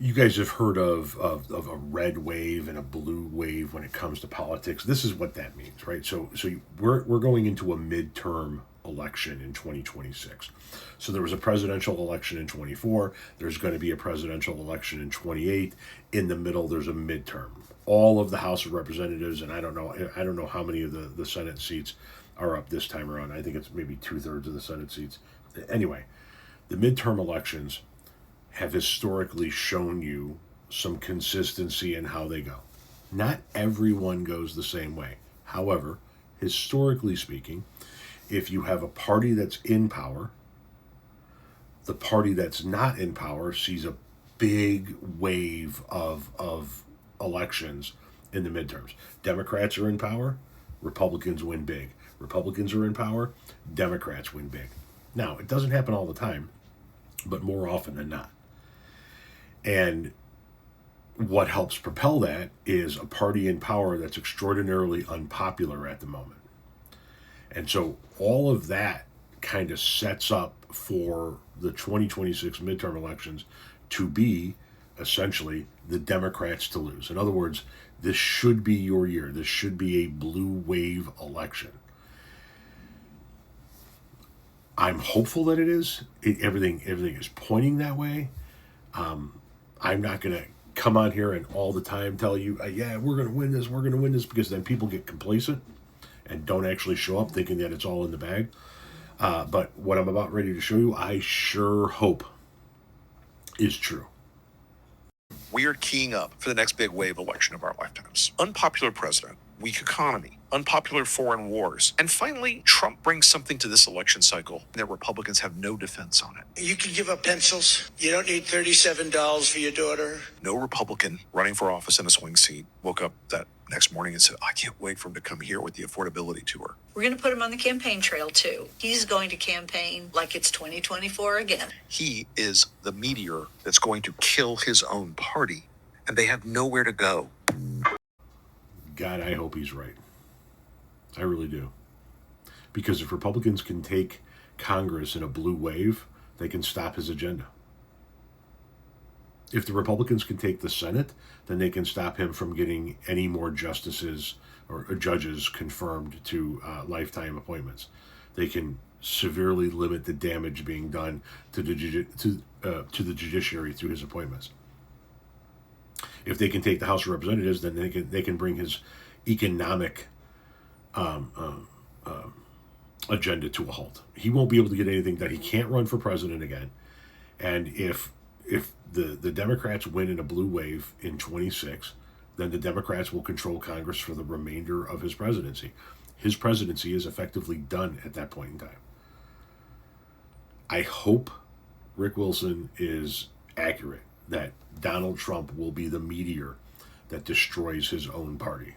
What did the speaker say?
You guys have heard of a red wave and a blue wave when it comes to politics. This is what that means, right? We're going into a midterm election in 2026. So there was a presidential election in 24. There's going to be a presidential election in 28. In the middle, there's a midterm. All of the House of Representatives, and I don't know how many of the Senate seats are up this time around. I think it's maybe 2/3 of the Senate seats. Anyway, the midterm elections have historically shown you some consistency in how they go. Not everyone goes the same way. However, historically speaking, if you have a party that's in power, the party that's not in power sees a big wave of elections in the midterms. Democrats are in power, Republicans win big. Republicans are in power, Democrats win big. Now, it doesn't happen all the time, but more often than not. And what helps propel that is a party in power that's extraordinarily unpopular at the moment. And so all of that kind of sets up for the 2026 midterm elections to be essentially the Democrats to lose. In other words, this should be your year. This should be a blue wave election. I'm hopeful that it is. Everything is pointing that way. I'm not going to come on here and all the time tell you, yeah, we're going to win this, because then people get complacent and don't actually show up thinking that it's all in the bag. But what I'm about ready to show you, I sure hope is true. We are keying up for the next big wave election of our lifetimes. Unpopular president, weak economy, unpopular foreign wars, and finally, Trump brings something to this election cycle that Republicans have no defense on it. You can give up pencils. You don't need $37 for your daughter. No Republican running for office in a swing seat woke up that next morning and said, I can't wait for him to come here with the affordability tour. We're going to put him on the campaign trail, too. He's going to campaign like it's 2024 again. He is the meteor that's going to kill his own party, and they have nowhere to go. God, I hope he's right. I really do. Because if Republicans can take Congress in a blue wave, they can stop his agenda. If the Republicans can take the Senate, then they can stop him from getting any more justices or judges confirmed to lifetime appointments. They can severely limit the damage being done to the judiciary through his appointments. If they can take the House of Representatives, then they can bring his economic agenda to a halt. He won't be able to get anything done. He can't run for president again. And if the Democrats win in a blue wave in 26, then the Democrats will control Congress for the remainder of his presidency. His presidency is effectively done at that point in time. I hope Rick Wilson is accurate that Donald Trump will be the meteor that destroys his own party.